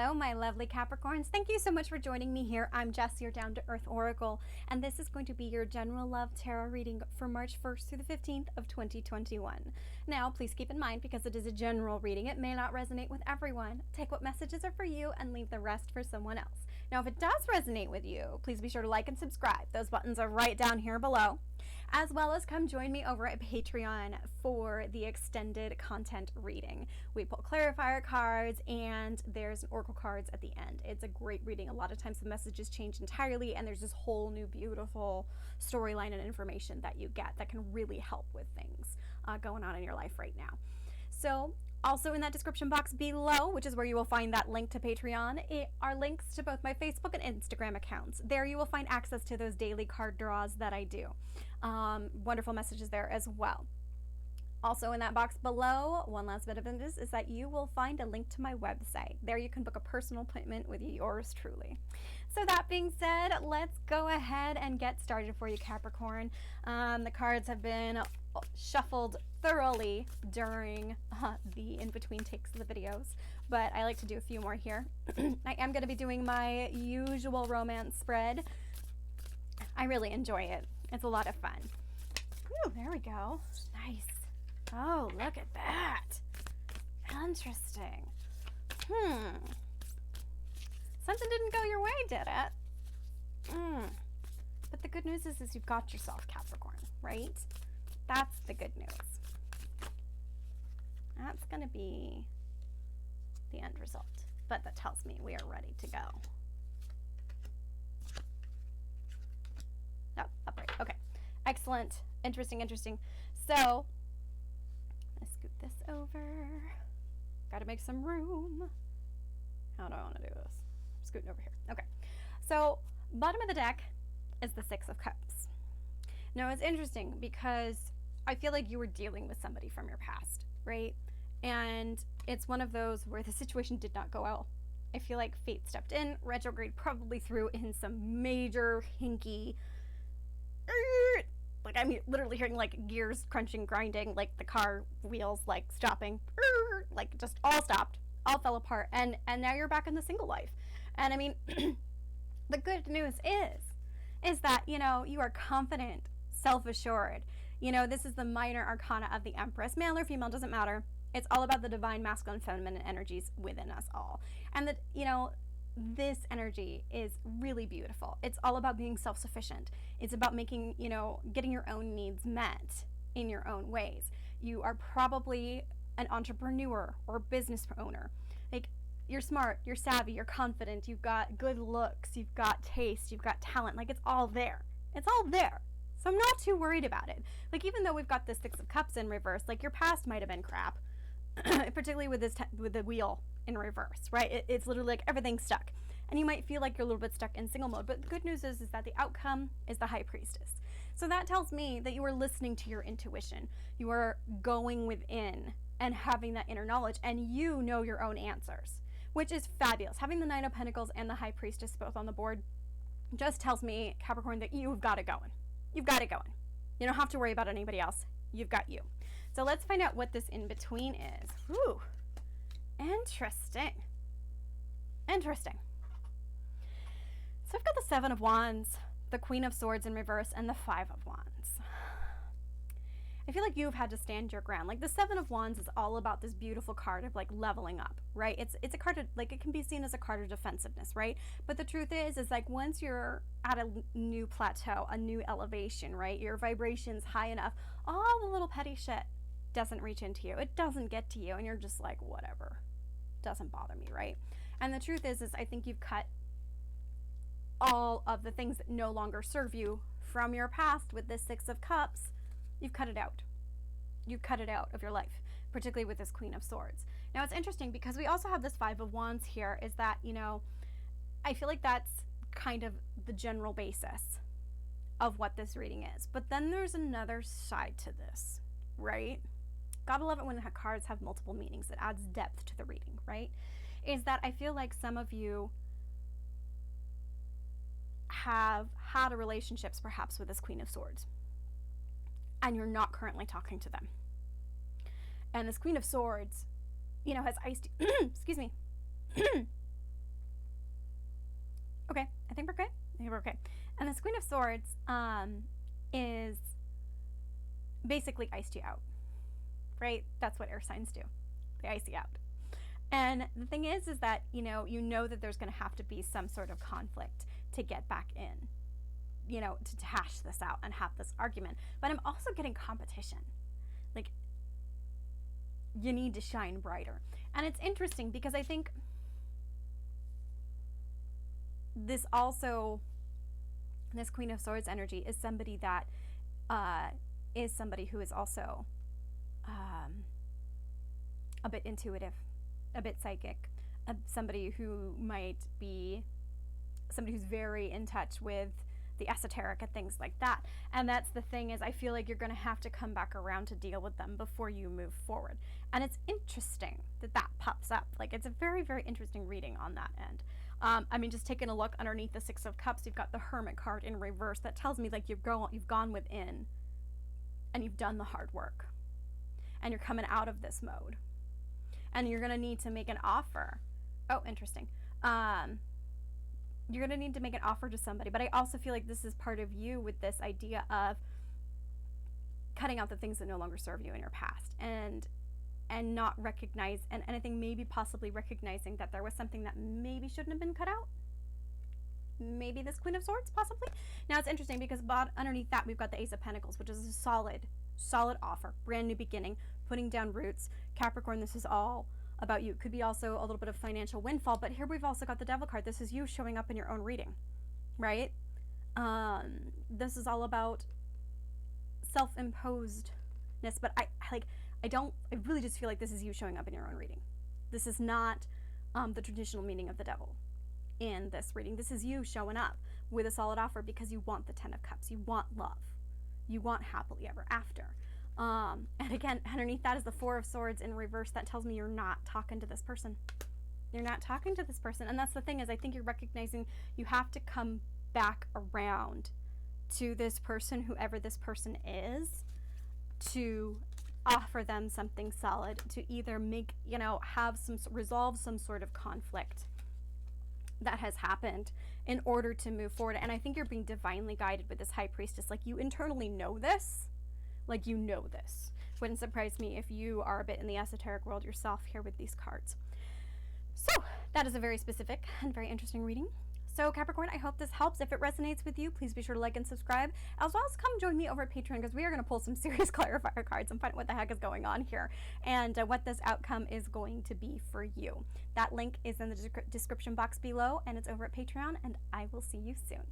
Hello, my lovely Capricorns. Thank you so much for joining me here. I'm Jess, your Down to Earth Oracle, and this is going to be your general love tarot reading for March 1st through the 15th of 2021. Now, please keep in mind, because it is a general reading, it may not resonate with everyone. Take what messages are for you and leave the rest for someone else. Now, if it does resonate with you, please be sure to like and subscribe. Those buttons are right down here below, as well as come join me over at Patreon for the extended content reading. We pull clarifier cards and there's an oracle cards at the end. It's a great reading. A lot of times the messages change entirely and there's this whole new beautiful storyline and information that you get that can really help with things going on in your life right now. So also in that description box below, which is where you will find that link to Patreon, are links to both my Facebook and Instagram accounts. There you will find access to those daily card draws that I do. Wonderful messages there as well. Also in that box below, one last bit of news is that you will find a link to my website. There you can book a personal appointment with yours truly. So that being said, let's go ahead and get started for you, Capricorn. The cards have been shuffled thoroughly during the in-between takes of the videos, but I like to do a few more here. I am going to be doing my usual romance spread. I really enjoy it. It's a lot of fun. Ooh, there we go. Nice. Oh, look at that. Interesting. Something didn't go your way, did it? But the good news is you've got yourself, Capricorn, right? That's the good news. That's going to be the end result. But that tells me we are ready to go. Oh, upright. Okay. Excellent. Interesting. So, let's scoot this over. Got to make some room. How do I want to do this? Scooting over here. Okay. So, bottom of the deck is the Six of Cups. Now, it's interesting because I feel like you were dealing with somebody from your past, right? And it's one of those where the situation did not go well. I feel like fate stepped in. Retrograde probably threw in some major hinky, like I'm literally hearing like gears crunching, grinding, like the car wheels like stopping, like just all stopped, all fell apart, and now you're back in the single life. And I mean, the good news is that, you know, you are confident, self-assured. You know, this is the minor arcana of the Empress. Male or female, doesn't matter. It's all about the divine masculine feminine energies within us all. And that, you know, this energy is really beautiful. It's all about being self-sufficient. It's about making, you know, getting your own needs met in your own ways. You are probably an entrepreneur or business owner. Like, you're smart, you're savvy, you're confident, you've got good looks, you've got taste, you've got talent. Like, it's all there. It's all there. So I'm not too worried about it. Like, even though we've got the Six of Cups in reverse, like your past might have been crap, particularly with this with the wheel in reverse, right? It's literally like everything's stuck. And you might feel like you're a little bit stuck in single mode, but the good news is that the outcome is the High Priestess. So that tells me that you are listening to your intuition. You are going within and having that inner knowledge, and you know your own answers, which is fabulous. Having the Nine of Pentacles and the High Priestess both on the board just tells me, Capricorn, that you've got it going. You've got it going. You don't have to worry about anybody else. You've got you. So let's find out what this in-between is. Ooh, interesting. So I've got the Seven of Wands, the Queen of Swords in reverse, and the Five of Wands. I feel like you've had to stand your ground. Like, the Seven of Wands is all about this beautiful card of like leveling up, right? It's a card of, like, it can be seen as a card of defensiveness, right? But the truth is like once you're at a new plateau, a new elevation, right? Your vibration's high enough, all the little petty shit doesn't reach into you. It doesn't get to you, and you're just like, whatever. Doesn't bother me, right? And the truth is I think you've cut all of the things that no longer serve you from your past with this Six of Cups. You've cut it out. You've cut it out of your life, particularly with this Queen of Swords. Now, it's interesting because we also have this Five of Wands here, is that, you know, I feel like that's kind of the general basis of what this reading is. But then there's another side to this, right? Gotta love it when the cards have multiple meanings. It adds depth to the reading, right? Is that I feel like some of you have had a relationships perhaps with this Queen of Swords, and you're not currently talking to them. And this Queen of Swords, you know, has iced excuse me think we're good. I think we're okay. And this Queen of Swords is basically iced you out, right? That's what air signs do. They ice you out. And the thing is that, you know that there's going to have to be some sort of conflict to get back in, to hash this out and have this argument. But I'm also getting competition. Like, you need to shine brighter. And it's interesting because I think this Queen of Swords energy is somebody that who is also a bit intuitive, a bit psychic, somebody who might be somebody who's very in touch with the esoteric and things like that. And that's the thing, is I feel like you're going to have to come back around to deal with them before you move forward. And it's interesting that pops up. Like, it's a very, very interesting reading on that end. Just taking a look underneath the Six of Cups, you've got the Hermit card in reverse. That tells me, like, you've gone within and you've done the hard work and you're coming out of this mode, and you're going to need to make an offer. Oh, interesting. You're going to need to make an offer to somebody, but I also feel like this is part of you with this idea of cutting out the things that no longer serve you in your past, and not recognize, and I think maybe possibly recognizing that there was something that maybe shouldn't have been cut out. Maybe this Queen of Swords, possibly. Now, it's interesting because underneath that, we've got the Ace of Pentacles, which is a solid offer, brand new beginning, putting down roots. Capricorn, this is all about you. Could be also a little bit of financial windfall, but here we've also got the Devil card. This is you showing up in your own reading, right? This is all about self-imposedness, but I really just feel like this is you showing up in your own reading. This is not the traditional meaning of the Devil in this reading. This is you showing up with a solid offer because you want the Ten of Cups. You want love. You want happily ever after. And again, underneath that is the Four of Swords in reverse. That tells me you're not talking to this person. You're not talking to this person. And that's the thing, is I think you're recognizing you have to come back around to this person, whoever this person is, to offer them something solid, to either make, resolve some sort of conflict that has happened in order to move forward. And I think you're being divinely guided with this High Priestess. Like, you internally know this. Like, you know this. Wouldn't surprise me if you are a bit in the esoteric world yourself here with these cards. So that is a very specific and very interesting reading. So Capricorn, I hope this helps. If it resonates with you, please be sure to like and subscribe, as well as come join me over at Patreon, because we are going to pull some serious clarifier cards and find out what the heck is going on here, and what this outcome is going to be for you. That link is in the description box below, and it's over at Patreon, and I will see you soon.